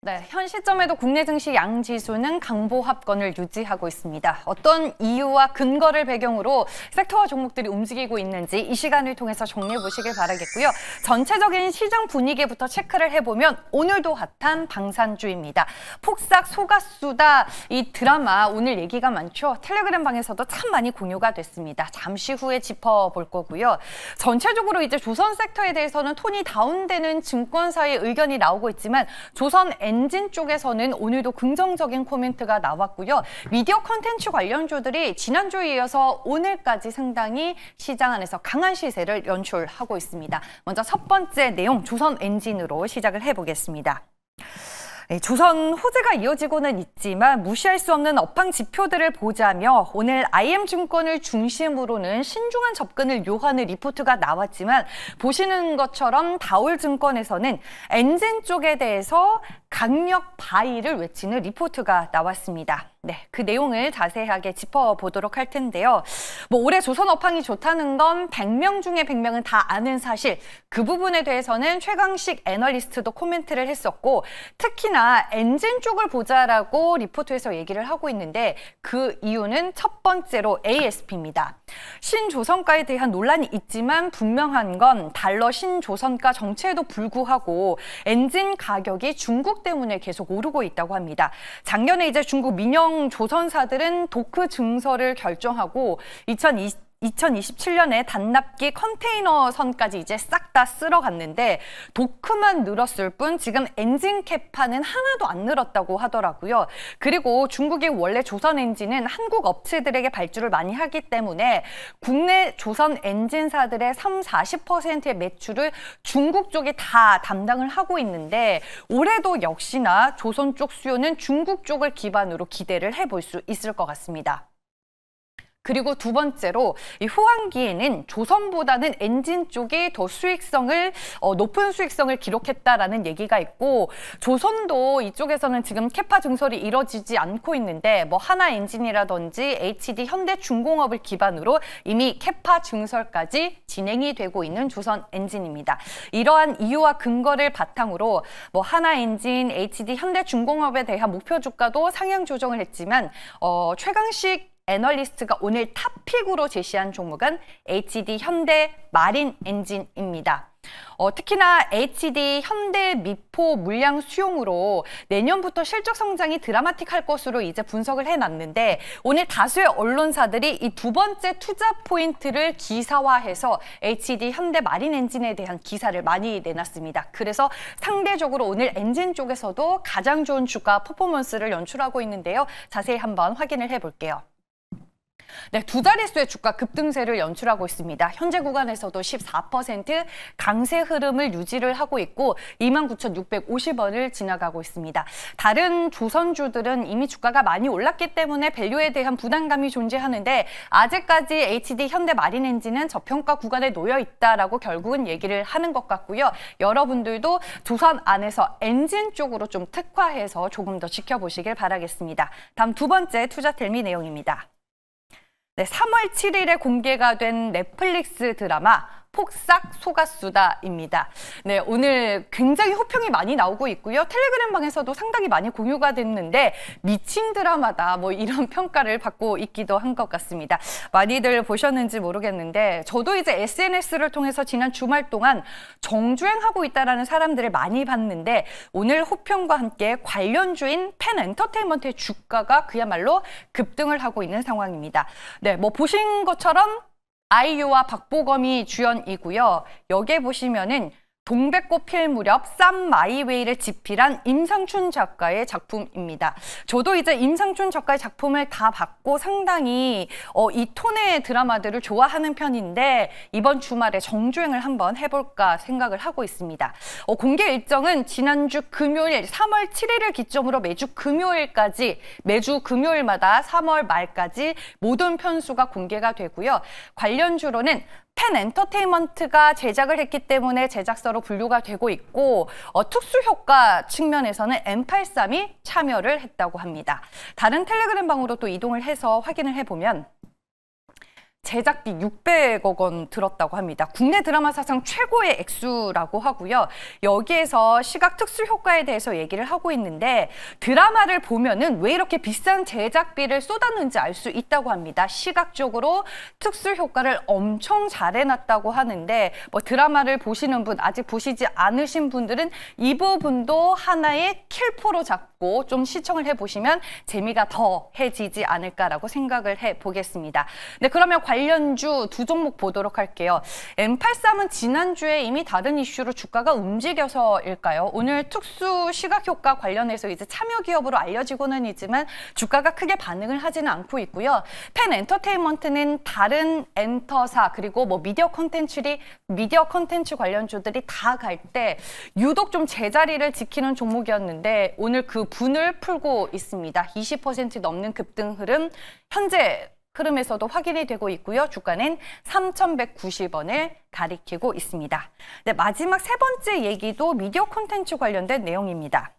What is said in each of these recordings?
네, 현 시점에도 국내 증시 양지수는 강보합권을 유지하고 있습니다. 어떤 이유와 근거를 배경으로 섹터와 종목들이 움직이고 있는지 이 시간을 통해서 정리해 보시길 바라겠고요. 전체적인 시장 분위기부터 체크를 해보면 오늘도 핫한 방산주입니다. 폭삭 속았수다 이 드라마 오늘 얘기가 많죠. 텔레그램 방에서도 참 많이 공유가 됐습니다. 잠시 후에 짚어볼 거고요. 전체적으로 이제 조선 섹터에 대해서는 톤이 다운되는 증권사의 의견이 나오고 있지만 조선 엔진 쪽에서는 오늘도 긍정적인 코멘트가 나왔고요. 미디어 컨텐츠 관련주들이 지난주에 이어서 오늘까지 상당히 시장 안에서 강한 시세를 연출하고 있습니다. 먼저 첫 번째 내용 조선 엔진으로 시작을 해보겠습니다. 조선 호재가 이어지고는 있지만 무시할 수 없는 업황 지표들을 보자며 오늘 IM증권을 중심으로는 신중한 접근을 요하는 리포트가 나왔지만 보시는 것처럼 다올증권에서는 엔진 쪽에 대해서 강력 바이를 외치는 리포트가 나왔습니다. 네, 그 내용을 자세하게 짚어보도록 할 텐데요. 올해 조선 업황이 좋다는 건 100명 중에 100명은 다 아는 사실. 그 부분에 대해서는 최강식 애널리스트도 코멘트를 했었고 특히나 엔진 쪽을 보자라고 리포트에서 얘기를 하고 있는데 그 이유는 첫 번째로 ASP입니다. 신조선가에 대한 논란이 있지만 분명한 건 달러 신조선가 정체에도 불구하고 엔진 가격이 중국 때문에 계속 오르고 있다고 합니다. 작년에 이제 중국 민영 조선사들은 도크 증설을 결정하고 2027년에 단납기 컨테이너선까지 이제 싹 다 쓸어갔는데 도크만 늘었을 뿐 지금 엔진 캐파는 하나도 안 늘었다고 하더라고요. 그리고 중국이 원래 조선 엔진은 한국 업체들에게 발주를 많이 하기 때문에 국내 조선 엔진사들의 30~40%의 매출을 중국 쪽이 다 담당을 하고 있는데 올해도 역시나 조선 쪽 수요는 중국 쪽을 기반으로 기대를 해볼 수 있을 것 같습니다. 그리고 두 번째로 이 후반기에는 조선보다는 엔진 쪽이 더 높은 수익성을 기록했다라는 얘기가 있고 조선도 이쪽에서는 지금 캐파 증설이 이뤄지지 않고 있는데 하나 엔진이라든지 HD 현대중공업을 기반으로 이미 캐파 증설까지 진행이 되고 있는 조선 엔진입니다. 이러한 이유와 근거를 바탕으로 하나 엔진, HD 현대중공업에 대한 목표 주가도 상향 조정을 했지만 최강식 애널리스트가 오늘 탑픽으로 제시한 종목은 HD 현대 마린 엔진입니다. 특히나 HD 현대 미포 물량 수용으로 내년부터 실적 성장이 드라마틱할 것으로 이제 분석을 해놨는데 오늘 다수의 언론사들이 이 두 번째 투자 포인트를 기사화해서 HD 현대 마린 엔진에 대한 기사를 많이 내놨습니다. 그래서 상대적으로 오늘 엔진 쪽에서도 가장 좋은 주가 퍼포먼스를 연출하고 있는데요. 자세히 한번 확인을 해볼게요. 네, 두 자릿수의 주가 급등세를 연출하고 있습니다. 현재 구간에서도 14% 강세 흐름을 유지를 하고 있고 29,650원을 지나가고 있습니다. 다른 조선주들은 이미 주가가 많이 올랐기 때문에 밸류에 대한 부담감이 존재하는데 아직까지 HD 현대 마린 엔진은 저평가 구간에 놓여 있다라고 결국은 얘기를 하는 것 같고요. 여러분들도 조선 안에서 엔진 쪽으로 좀 특화해서 조금 더 지켜보시길 바라겠습니다. 다음 두 번째 투자텔미 내용입니다. 네, 3월 7일에 공개가 된 넷플릭스 드라마 폭삭 속았수다입니다. 네, 오늘 굉장히 호평이 많이 나오고 있고요. 텔레그램 방에서도 상당히 많이 공유가 됐는데 미친 드라마다 이런 평가를 받고 있기도 한 것 같습니다. 많이들 보셨는지 모르겠는데 저도 이제 SNS를 통해서 지난 주말 동안 정주행하고 있다라는 사람들을 많이 봤는데 오늘 호평과 함께 관련주인 펜엔터테인먼트의 주가가 그야말로 급등을 하고 있는 상황입니다. 네, 보신 것처럼 아이유와 박보검이 주연이고요. 여기에 보시면은 동백꽃 필 무렵 쌈 마이웨이를 집필한 임상춘 작가의 작품입니다. 저도 이제 임상춘 작가의 작품을 다 봤고 상당히 이 톤의 드라마들을 좋아하는 편인데 이번 주말에 정주행을 한번 해볼까 생각을 하고 있습니다. 공개 일정은 지난주 금요일 3월 7일을 기점으로 매주 금요일마다 3월 말까지 모든 편수가 공개가 되고요. 관련주로는 펜엔터테인먼트가 제작을 했기 때문에 제작사로 분류가 되고 있고 특수 효과 측면에서는 M83이 참여를 했다고 합니다. 다른 텔레그램 방으로 또 이동을 해서 확인을 해보면 제작비 600억 원 들었다고 합니다. 국내 드라마 사상 최고의 액수라고 하고요. 여기에서 시각 특수 효과에 대해서 얘기를 하고 있는데 드라마를 보면은 왜 이렇게 비싼 제작비를 쏟았는지 알 수 있다고 합니다. 시각적으로 특수 효과를 엄청 잘 해놨다고 하는데 뭐 드라마를 보시는 분, 아직 보시지 않으신 분들은 이 부분도 하나의 킬포로 잡고 좀 시청을 해보시면 재미가 더해지지 않을까라고 생각을 해보겠습니다. 네, 그러면 관련주 두 종목 보도록 할게요. M83은 지난주에 이미 다른 이슈로 주가가 움직여서일까요? 오늘 특수 시각효과 관련해서 이제 참여 기업으로 알려지고는 있지만 주가가 크게 반응을 하지는 않고 있고요. 펜 엔터테인먼트는 다른 엔터사 그리고 뭐 미디어 콘텐츠 관련주들이 다 갈 때 유독 좀 제자리를 지키는 종목이었는데 오늘 그 분을 풀고 있습니다. 20% 넘는 급등 흐름 현재 흐름에서도 확인이 되고 있고요. 주가는 3,190원을 가리키고 있습니다. 네, 마지막 세 번째 얘기도 미디어 콘텐츠 관련된 내용입니다.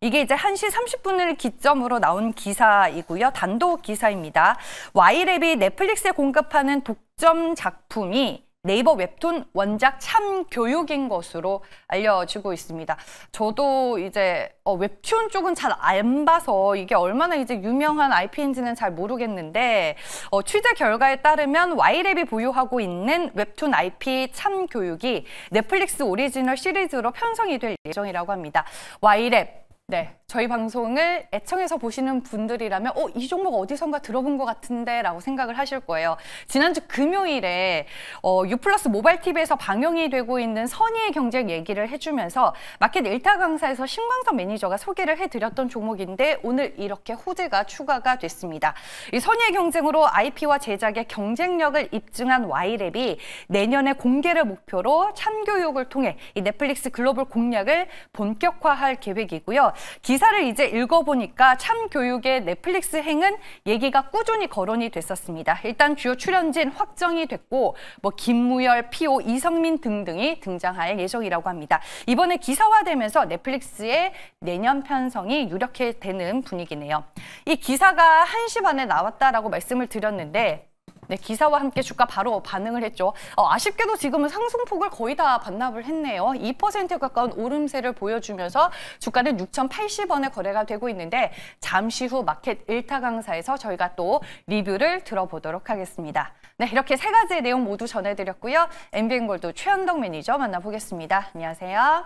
이게 이제 1시 30분을 기점으로 나온 기사이고요. 단독 기사입니다. Y랩이 넷플릭스에 공급하는 독점 작품이 네이버 웹툰 원작 참교육인 것으로 알려지고 있습니다. 저도 이제 웹툰 쪽은 잘 안 봐서 이게 얼마나 이제 유명한 IP인지는 잘 모르겠는데 취재 결과에 따르면 Y랩이 보유하고 있는 웹툰 IP 참교육이 넷플릭스 오리지널 시리즈로 편성이 될 예정이라고 합니다. Y랩. 네, 저희 방송을 애청해서 보시는 분들이라면 이 종목 어디선가 들어본 것 같은데 라고 생각을 하실 거예요. 지난주 금요일에 U+ 모바일 TV에서 방영이 되고 있는 선의의 경쟁 얘기를 해주면서 마켓 1타 강사에서 신광석 매니저가 소개를 해드렸던 종목인데 오늘 이렇게 호재가 추가가 됐습니다. 이 선의의 경쟁으로 IP와 제작의 경쟁력을 입증한 Y랩이 내년에 공개를 목표로 참교육을 통해 이 넷플릭스 글로벌 공략을 본격화할 계획이고요. 기사를 이제 읽어보니까 참교육의 넷플릭스 행은 얘기가 꾸준히 거론이 됐었습니다. 일단 주요 출연진 확정이 됐고 뭐 김무열, 피오, 이성민 등등이 등장할 예정이라고 합니다. 이번에 기사화되면서 넷플릭스의 내년 편성이 유력해 되는 분위기네요. 이 기사가 1시 반에 나왔다라고 말씀을 드렸는데 네, 기사와 함께 주가 바로 반응을 했죠. 아쉽게도 지금은 상승폭을 거의 다 반납을 했네요. 2%에 가까운 오름세를 보여주면서 주가는 6,080원에 거래가 되고 있는데 잠시 후 마켓 1타 강사에서 저희가 또 리뷰를 들어보도록 하겠습니다. 네, 이렇게 세 가지의 내용 모두 전해드렸고요. MBN골드 최현덕 매니저 만나보겠습니다. 안녕하세요.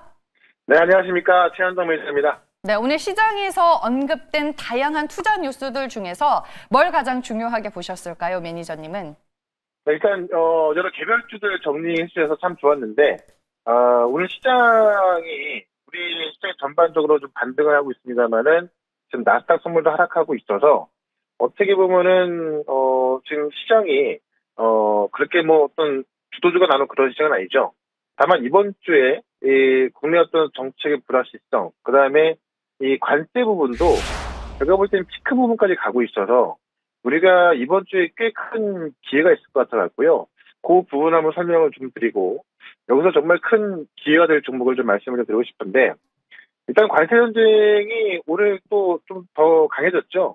네, 안녕하십니까. 최현덕 매니저입니다. 네, 오늘 시장에서 언급된 다양한 투자 뉴스들 중에서 뭘 가장 중요하게 보셨을까요, 매니저님은? 네, 일단 여러 개별주들 정리해 주셔서 참 좋았는데 오늘 시장이 우리 시장이 전반적으로 좀 반등을 하고 있습니다만은 지금 나스닥 선물도 하락하고 있어서 어떻게 보면은 지금 시장이 그렇게 뭐 어떤 주도주가 나는 그런 시장은 아니죠. 다만 이번 주에 이 국내 어떤 정책의 불확실성, 그 다음에 이 관세 부분도 제가 볼 때는 피크 부분까지 가고 있어서 우리가 이번 주에 꽤 큰 기회가 있을 것 같아갖고요. 그 부분 한번 설명을 좀 드리고 여기서 정말 큰 기회가 될 종목을 좀 말씀을 좀 드리고 싶은데 일단 관세 전쟁이 올해 또 좀 더 강해졌죠.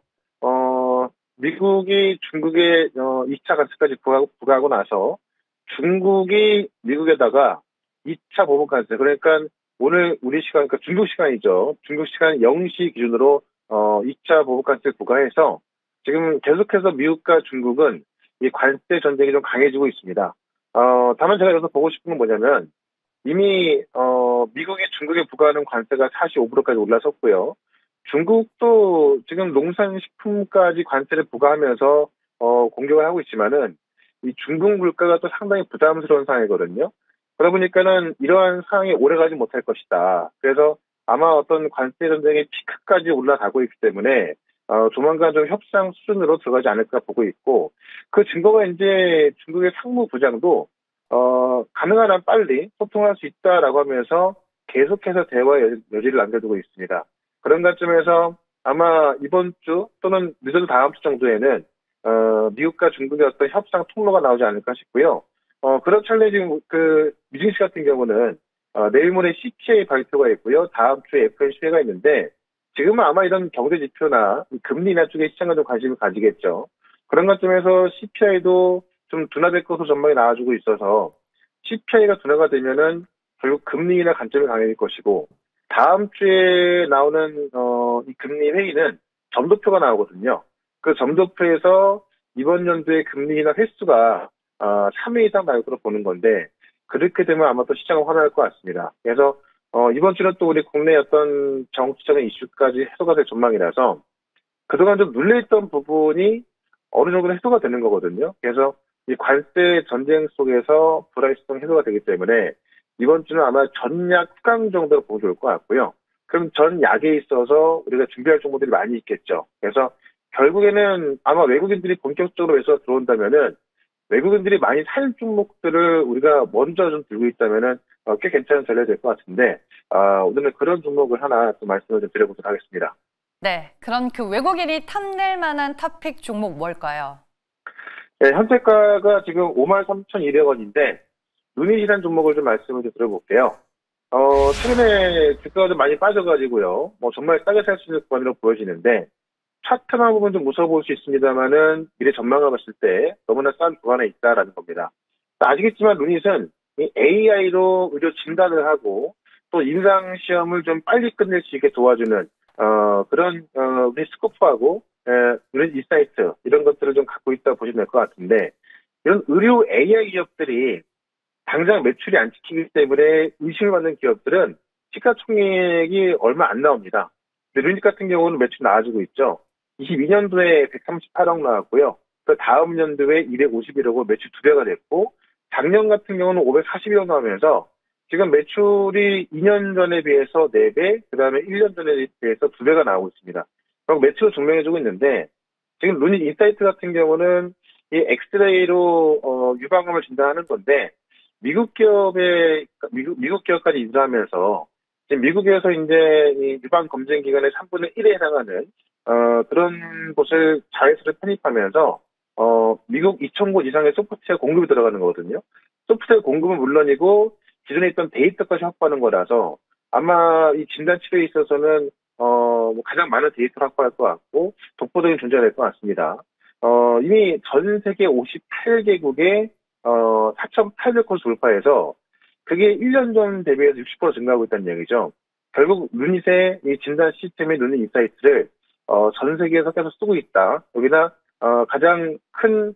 미국이 중국에 2차 관세까지 부과하고 나서 중국이 미국에다가 2차 보복 관세, 그러니까 오늘 우리 시간, 그러니까 중국 시간이죠. 중국 시간 0시 기준으로 2차 보복 관세 부과해서 지금 계속해서 미국과 중국은 이 관세 전쟁이 좀 강해지고 있습니다. 다만 제가 여기서 보고 싶은 건 뭐냐면 이미 미국이 중국에 부과하는 관세가 45%까지 올라섰고요. 중국도 지금 농산식품까지 관세를 부과하면서 공격을 하고 있지만은 이 중국 물가가 또 상당히 부담스러운 상황이거든요. 그러다 보니까는 이러한 상황이 오래가지 못할 것이다. 그래서 아마 어떤 관세 전쟁의 피크까지 올라가고 있기 때문에 조만간 좀 협상 수준으로 들어가지 않을까 보고 있고 그 증거가 이제 중국의 상무부장도 가능한 한 빨리 소통할 수 있다라고 하면서 계속해서 대화의 여지를 남겨두고 있습니다. 그런 관점에서 아마 이번 주 또는 늦어도 다음 주 정도에는 미국과 중국의 어떤 협상 통로가 나오지 않을까 싶고요. 그런 차례 지금 미증시 같은 경우는 내일 모레 CPI 발표가 있고요. 다음 주에 FOMC가 있는데 지금은 아마 이런 경제 지표나 금리 인하 쪽에 시장과 좀 관심을 가지겠죠. 그런 관점에서 CPI도 좀 둔화될 것으로 전망이 나와주고 있어서 CPI가 둔화가 되면은 결국 금리 인하 관점이 강해질 것이고 다음 주에 나오는 이 금리 회의는 점도표가 나오거든요. 그 점도표에서 이번 연도의 금리 인하 횟수가 3회 이상 나올 거로 보는 건데 그렇게 되면 아마 또 시장은 화날 것 같습니다. 그래서 이번 주는 또 우리 국내 어떤 정치적인 이슈까지 해소가 될 전망이라서 그동안 좀 눌려있던 부분이 어느 정도는 해소가 되는 거거든요. 그래서 이 관세 전쟁 속에서 불확실성 해소가 되기 때문에 이번 주는 아마 전약 후강 정도로 보면 좋을 것 같고요. 그럼 전약에 있어서 우리가 준비할 종목들이 많이 있겠죠. 그래서 결국에는 아마 외국인들이 본격적으로 해서 들어온다면은 외국인들이 많이 살 종목들을 우리가 먼저 좀 들고 있다면은 꽤 괜찮은 전략이 될 것 같은데 오늘은 그런 종목을 하나 또 말씀을 좀 드려보도록 하겠습니다. 네, 그런 그 외국인이 탐낼 만한 탑픽 종목 뭘까요? 네, 현재가가 지금 53,200원인데 루닛이라는 종목을 좀 말씀을 좀 드려볼게요. 최근에 주가가 좀 많이 빠져가지고요. 뭐 정말 싸게 살 수 있는 구간으로 보여지는데 차트만 보면 좀 무서워 보일 수 있습니다만은 미래 전망을 봤을 때 너무나 싼 구간에 있다라는 겁니다. 아시겠지만 루닛은 이 AI로 의료 진단을 하고 또 임상 시험을 좀 빨리 끝낼 수 있게 도와주는 그런 우리 스코프하고 루닛 인사이트 이런 것들을 좀 갖고 있다 보시면 될 것 같은데 이런 의료 AI 기업들이 당장 매출이 안 찍히기 때문에 의심을 받는 기업들은 시가총액이 얼마 안 나옵니다. 근데 루닛 같은 경우는 매출이 나아지고 있죠. 22년도에 138억 나왔고요. 그 다음 연도에 251억으로 매출 2배가 됐고 작년 같은 경우는 541억 나오면서 지금 매출이 2년 전에 비해서 4배, 그 다음에 1년 전에 비해서 2배가 나오고 있습니다. 그리고 매출을 증명해주고 있는데 지금 루닛 인사이트 같은 경우는 이 엑스레이로 유방암을 진단하는 건데 미국 기업까지 인수하면서 지금 미국에서 이제 이 유방 검증 기관의 3분의 1에 해당하는 그런 곳을 자회사를 편입하면서 미국 2,000곳 이상의 소프트웨어 공급이 들어가는 거거든요. 소프트웨어 공급은 물론이고 기존에 있던 데이터까지 확보하는 거라서 아마 이 진단 치료에 있어서는 가장 많은 데이터를 확보할 것 같고 독보적인 존재가 될 것 같습니다. 이미 전 세계 58개국에 4,800곳 돌파해서 그게 1년 전 대비해서 60% 증가하고 있다는 얘기죠. 결국 루닛의 이 진단 시스템의 루닛 인사이트를 전 세계에서 계속 쓰고 있다. 여기다 가장 큰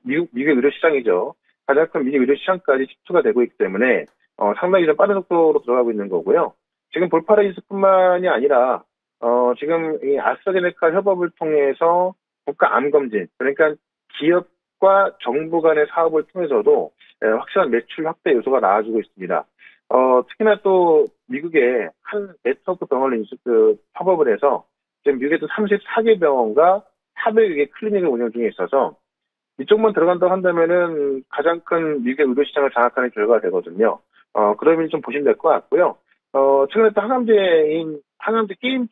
미국의 의료 시장이죠. 가장 큰 미국 의료 시장까지 집중가 되고 있기 때문에 상당히 좀 빠른 속도로 들어가고 있는 거고요. 지금 볼파라이스뿐만이 아니라 지금 이 아스트라제네카 협업을 통해서 국가 암 검진 그러니까 기업과 정부 간의 사업을 통해서도 확실한 매출 확대 요소가 나와주고 있습니다. 특히나 또 미국의 한 네트워크 병원을 협업을 해서 지금 미국에도 34개 병원과 400여 개 클리닉을 운영 중에 있어서 이쪽만 들어간다고 한다면은 가장 큰 미국의 의료 시장을 장악하는 결과가 되거든요. 그러면 좀 보시면 될 것 같고요. 최근에 또 항암제 게임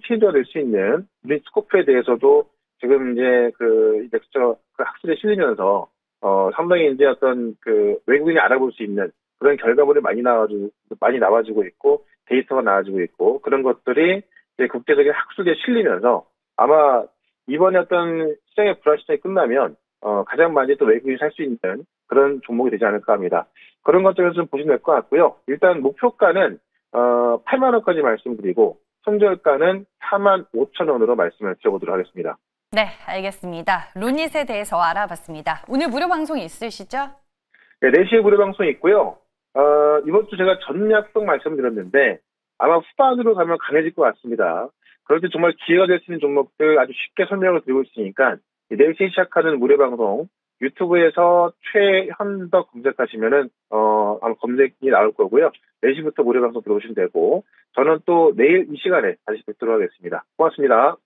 체인저가 될 수 있는 우리 스코프에 대해서도 지금 이제 그 넥스처 그 학술에 실리면서 상당히 이제 어떤 그 외국인이 알아볼 수 있는 그런 결과물이 많이 나와지고 있고 데이터가 나와지고 있고 그런 것들이 이제 국제적인 학술에 실리면서 아마 이번에 어떤 시장의 불확실성이 끝나면 가장 많이 또 외국인이 살 수 있는 그런 종목이 되지 않을까 합니다. 그런 것들을 좀 보시면 될 것 같고요. 일단 목표가는 8만 원까지 말씀드리고 손절가는 4만 5천 원으로 말씀을 드려보도록 하겠습니다. 네, 알겠습니다. 루닛에 대해서 알아봤습니다. 오늘 무료 방송이 있으시죠? 네, 4시에 무료 방송이 있고요. 이번 주 제가 전략성 말씀드렸는데 아마 후반으로 가면 강해질 것 같습니다. 그럴 때 정말 기회가 될 수 있는 종목들 아주 쉽게 설명을 드리고 있으니까 4시에 시작하는 무료 방송 유튜브에서 최현덕 검색하시면은 아마 검색이 나올 거고요. 4시부터 무료 방송 들어오시면 되고 저는 또 내일 이 시간에 다시 뵙도록 하겠습니다. 고맙습니다.